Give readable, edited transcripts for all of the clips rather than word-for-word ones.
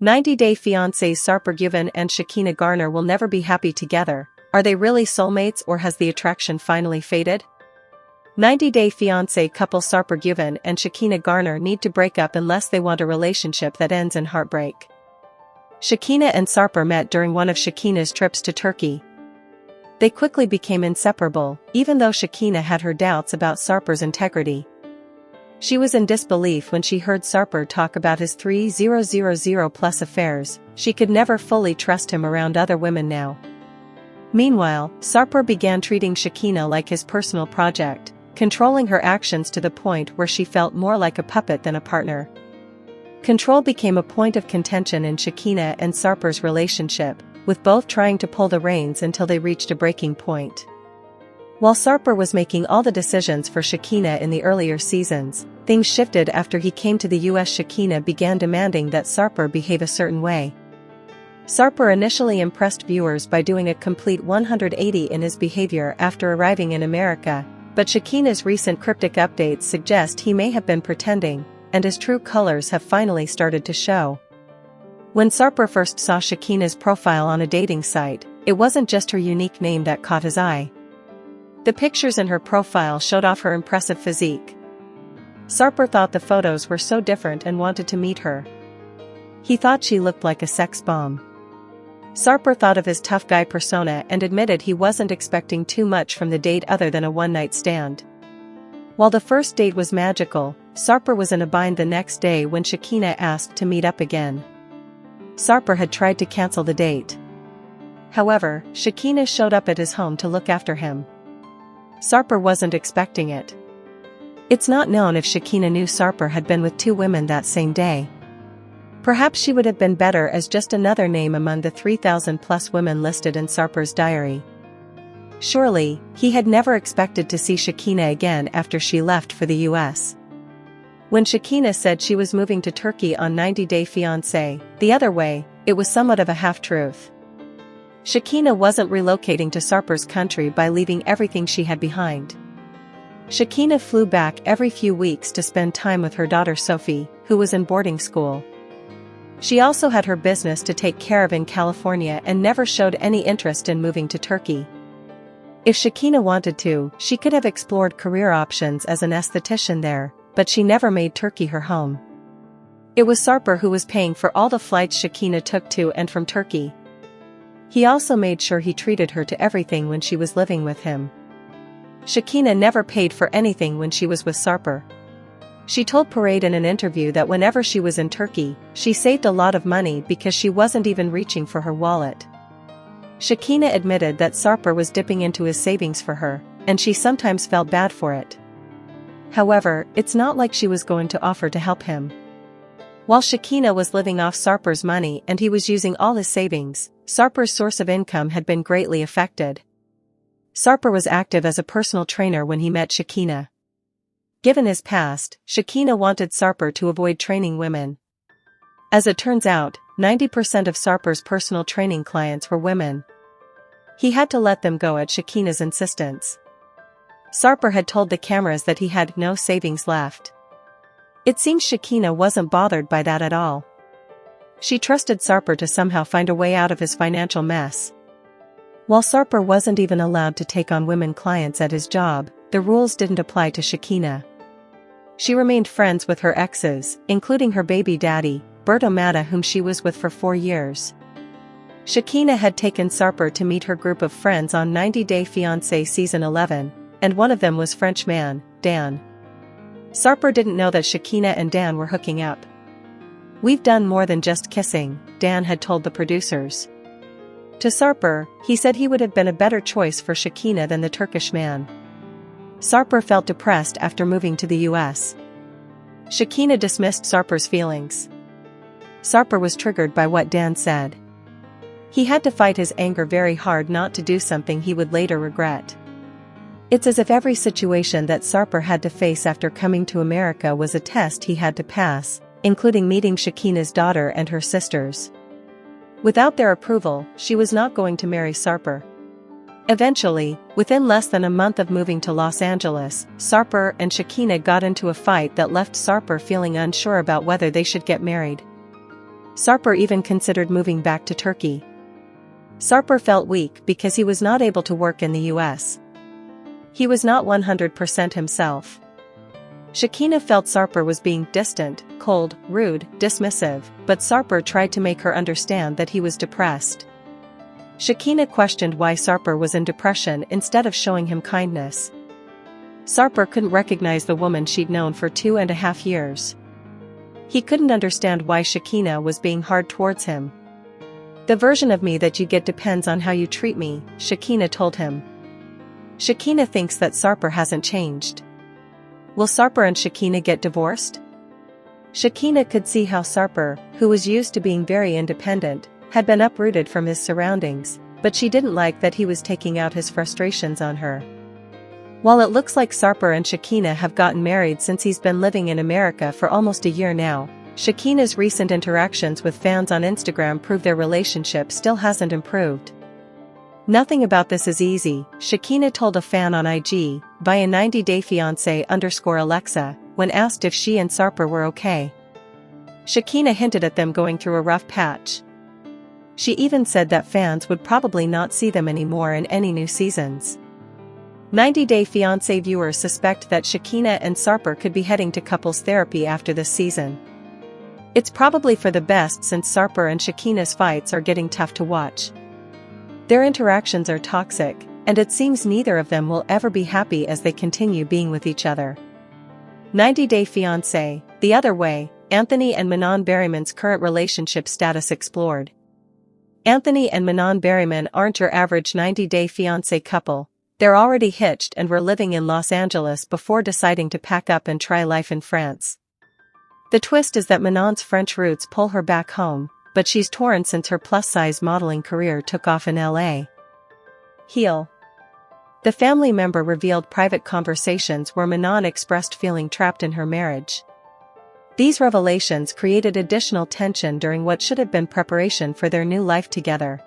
90-Day Fiancés Sarper Güven and Shekina Garner will never be happy together. Are they really soulmates, or has the attraction finally faded? 90-Day Fiancé couple Sarper Güven and Shekina Garner need to break up unless they want a relationship that ends in heartbreak. Shekina and Sarper met during one of Shekina's trips to Turkey. They quickly became inseparable, even though Shekina had her doubts about Sarper's integrity. She was in disbelief when she heard Sarper talk about his 3000+ affairs. She could never fully trust him around other women now. Meanwhile, Sarper began treating Shekina like his personal project, controlling her actions to the point where she felt more like a puppet than a partner. Control became a point of contention in Shekina and Sarper's relationship, with both trying to pull the reins until they reached a breaking point. While Sarper was making all the decisions for Shekina in the earlier seasons, things shifted after he came to the US. Shekina began demanding that Sarper behave a certain way. Sarper initially impressed viewers by doing a complete 180 in his behavior after arriving in America, but Shekina's recent cryptic updates suggest he may have been pretending, and his true colors have finally started to show. When Sarper first saw Shekina's profile on a dating site, it wasn't just her unique name that caught his eye. The pictures in her profile showed off her impressive physique. Sarper thought the photos were so different and wanted to meet her. He thought she looked like a sex bomb. Sarper thought of his tough guy persona and admitted he wasn't expecting too much from the date other than a one-night stand. While the first date was magical, Sarper was in a bind the next day when Shekina asked to meet up again. Sarper had tried to cancel the date. However, Shekina showed up at his home to look after him. Sarper wasn't expecting it. It's not known if Shekina knew Sarper had been with two women that same day. Perhaps she would have been better as just another name among the 3,000+ women listed in Sarper's diary. Surely, he had never expected to see Shekina again after she left for the US. When Shekina said she was moving to Turkey on 90-Day Fiancé, the other way, it was somewhat of a half-truth. Shekina wasn't relocating to Sarper's country by leaving everything she had behind. Shekina flew back every few weeks to spend time with her daughter Sophie, who was in boarding school. She also had her business to take care of in California and never showed any interest in moving to Turkey. If Shekina wanted to, she could have explored career options as an esthetician there, but she never made Turkey her home. It was Sarper who was paying for all the flights Shekina took to and from Turkey. He also made sure he treated her to everything when she was living with him. Shekina never paid for anything when she was with Sarper. She told Parade in an interview that whenever she was in Turkey, she saved a lot of money because she wasn't even reaching for her wallet. Shekina admitted that Sarper was dipping into his savings for her, and she sometimes felt bad for it. However, it's not like she was going to offer to help him. While Shekina was living off Sarper's money and he was using all his savings, Sarper's source of income had been greatly affected. Sarper was active as a personal trainer when he met Shekina. Given his past, Shekina wanted Sarper to avoid training women. As it turns out, 90% of Sarper's personal training clients were women. He had to let them go at Shekina's insistence. Sarper had told the cameras that he had no savings left. It seems Shekina wasn't bothered by that at all. She trusted Sarper to somehow find a way out of his financial mess. While Sarper wasn't even allowed to take on women clients at his job, the rules didn't apply to Shekina. She remained friends with her exes, including her baby daddy, Berto Matta, whom she was with for 4 years. Shekina had taken Sarper to meet her group of friends on 90-Day Fiancé season 11, and one of them was French man, Dan. Sarper didn't know that Shekina and Dan were hooking up. "We've done more than just kissing," Dan had told the producers. To Sarper, he said he would have been a better choice for Shekina than the Turkish man. Sarper felt depressed after moving to the US. Shekina dismissed Sarper's feelings. Sarper was triggered by what Dan said. He had to fight his anger very hard not to do something he would later regret. It's as if every situation that Sarper had to face after coming to America was a test he had to pass, including meeting Shekina's daughter and her sisters. Without their approval, she was not going to marry Sarper. Eventually, within less than a month of moving to Los Angeles, Sarper and Shekina got into a fight that left Sarper feeling unsure about whether they should get married. Sarper even considered moving back to Turkey. Sarper felt weak because he was not able to work in the US. He was not 100% himself. Shekina felt Sarper was being distant, cold, rude, dismissive, but Sarper tried to make her understand that he was depressed. Shekina questioned why Sarper was in depression instead of showing him kindness. Sarper couldn't recognize the woman she'd known for 2.5 years. He couldn't understand why Shekina was being hard towards him. "The version of me that you get depends on how you treat me," Shekina told him. Shekina thinks that Sarper hasn't changed. Will Sarper and Shekina get divorced? Shekina could see how Sarper, who was used to being very independent, had been uprooted from his surroundings, but she didn't like that he was taking out his frustrations on her. While it looks like Sarper and Shekina have gotten married since he's been living in America for almost a year now, Shekina's recent interactions with fans on Instagram prove their relationship still hasn't improved. "Nothing about this is easy," Shekina told a fan on IG, via 90-day fiance _Alexa, when asked if she and Sarper were okay. Shekina hinted at them going through a rough patch. She even said that fans would probably not see them anymore in any new seasons. 90-day fiance viewers suspect that Shekina and Sarper could be heading to couples therapy after this season. It's probably for the best since Sarper and Shekina's fights are getting tough to watch. Their interactions are toxic, and it seems neither of them will ever be happy as they continue being with each other. 90-day fiance, the other way, Anthony and Manon Berryman's current relationship status explored. Anthony and Manon Berryman aren't your average 90-day fiancé couple. They're already hitched and were living in Los Angeles before deciding to pack up and try life in France. The twist is that Manon's French roots pull her back home, but she's torn since her plus-size modeling career took off in LA. Heel. The family member revealed private conversations where Manon expressed feeling trapped in her marriage. These revelations created additional tension during what should have been preparation for their new life together.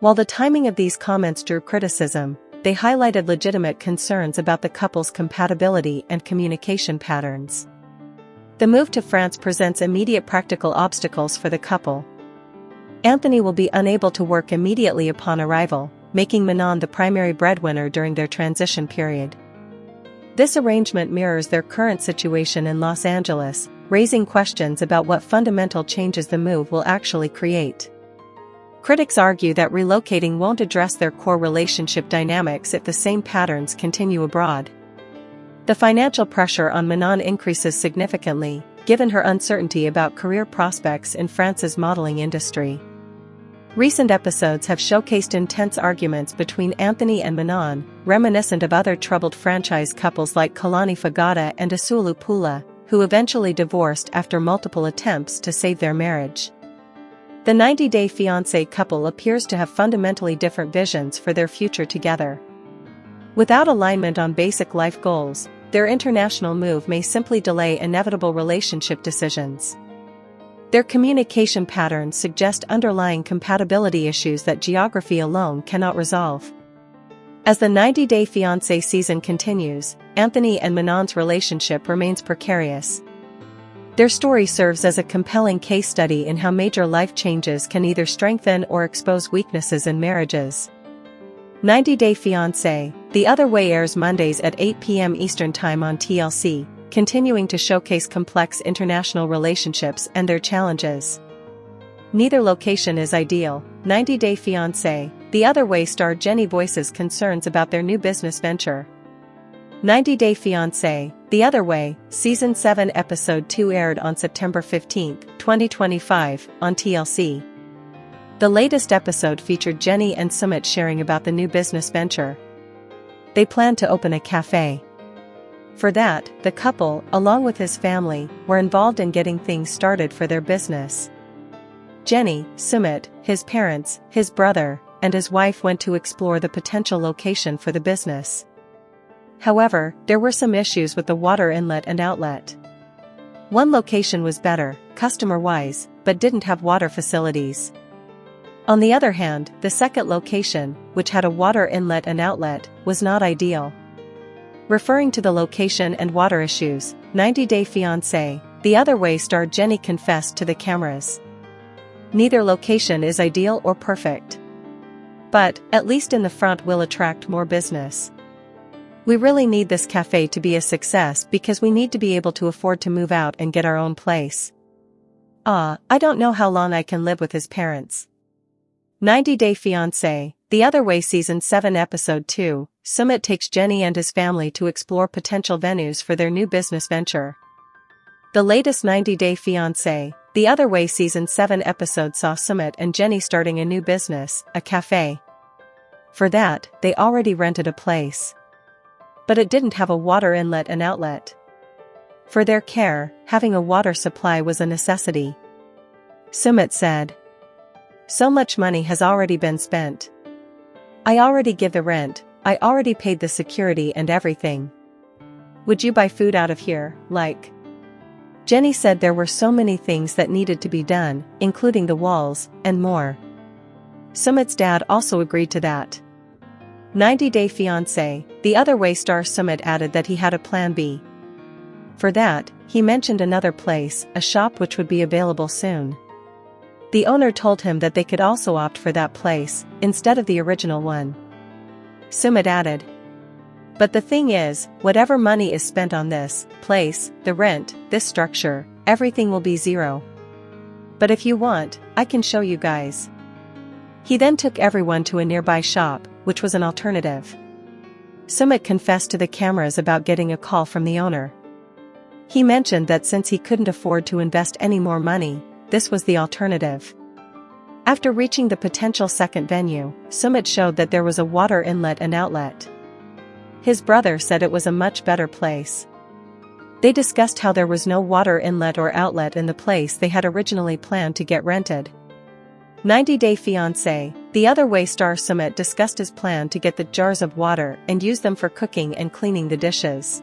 While the timing of these comments drew criticism, they highlighted legitimate concerns about the couple's compatibility and communication patterns. The move to France presents immediate practical obstacles for the couple. Anthony will be unable to work immediately upon arrival, making Manon the primary breadwinner during their transition period. This arrangement mirrors their current situation in Los Angeles, raising questions about what fundamental changes the move will actually create. Critics argue that relocating won't address their core relationship dynamics if the same patterns continue abroad. The financial pressure on Manon increases significantly, given her uncertainty about career prospects in France's modeling industry. Recent episodes have showcased intense arguments between Anthony and Manon, reminiscent of other troubled franchise couples like Kalani Fagata and Asulu Pula, who eventually divorced after multiple attempts to save their marriage. The 90-day fiancé couple appears to have fundamentally different visions for their future together. Without alignment on basic life goals, their international move may simply delay inevitable relationship decisions. Their communication patterns suggest underlying compatibility issues that geography alone cannot resolve. As the 90-day fiancé season continues, Anthony and Manon's relationship remains precarious. Their story serves as a compelling case study in how major life changes can either strengthen or expose weaknesses in marriages. 90-day fiancé, The Other Way airs Mondays at 8 p.m. Eastern Time on TLC, continuing to showcase complex international relationships and their challenges. Neither location is ideal. 90-day fiancé, The Other Way star Jenny voices concerns about their new business venture. 90-day fiancé, The Other Way, Season 7 Episode 2 aired on September 15, 2025, on TLC. The latest episode featured Jenny and Sumit sharing about the new business venture. They plan to open a cafe. For that, the couple, along with his family, were involved in getting things started for their business. Jenny, Sumit, his parents, his brother, and his wife went to explore the potential location for the business. However, there were some issues with the water inlet and outlet. One location was better, customer-wise, but didn't have water facilities. On the other hand, the second location, which had a water inlet and outlet, was not ideal. Referring to the location and water issues, 90-day fiancé, The Other Way star Jenny confessed to the cameras. Neither location is ideal or perfect. But, at least in the front we'll attract more business. We really need this cafe to be a success because we need to be able to afford to move out and get our own place. I don't know how long I can live with his parents. 90 Day Fiance, The Other Way Season 7 Episode 2, Sumit takes Jenny and his family to explore potential venues for their new business venture. The latest 90 Day Fiance, The Other Way Season 7 episode saw Sumit and Jenny starting a new business, a cafe. For that, they already rented a place. But it didn't have a water inlet and outlet. For their care, having a water supply was a necessity. Sumit said, "So much money has already been spent. I already give the rent, I already paid the security and everything. Would you buy food out of here, like?" Jenny said there were so many things that needed to be done, including the walls, and more. Sumit's dad also agreed to that. 90 Day Fiance, The Other Way star Sumit added that he had a plan B. For that, he mentioned another place, a shop which would be available soon. The owner told him that they could also opt for that place, instead of the original one. Sumit added, "But the thing is, whatever money is spent on this place, the rent, this structure, everything will be zero. But if you want, I can show you guys." He then took everyone to a nearby shop, which was an alternative. Sumit confessed to the cameras about getting a call from the owner. He mentioned that since he couldn't afford to invest any more money, this was the alternative. After reaching the potential second venue, Sumit showed that there was a water inlet and outlet. His brother said it was a much better place. They discussed how there was no water inlet or outlet in the place they had originally planned to get rented. 90 Day Fiance, The Other Way star Sumit discussed his plan to get the jars of water and use them for cooking and cleaning the dishes.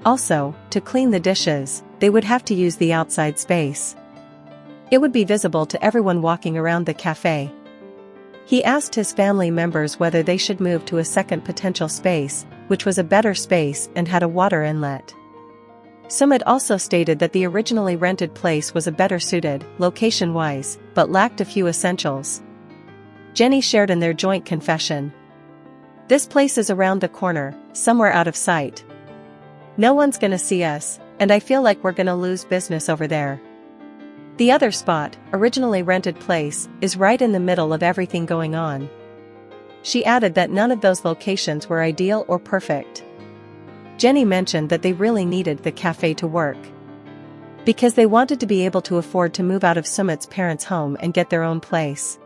Also, to clean the dishes, they would have to use the outside space. It would be visible to everyone walking around the cafe. He asked his family members whether they should move to a second potential space, which was a better space and had a water inlet. Sumit also stated that the originally rented place was a better suited, location-wise, but lacked a few essentials. Jenny shared in their joint confession. "This place is around the corner, somewhere out of sight. No one's gonna see us, and I feel like we're gonna lose business over there. The other spot, originally rented place, is right in the middle of everything going on." She added that none of those locations were ideal or perfect. Jenny mentioned that they really needed the cafe to work, because they wanted to be able to afford to move out of Sumit's parents' home and get their own place.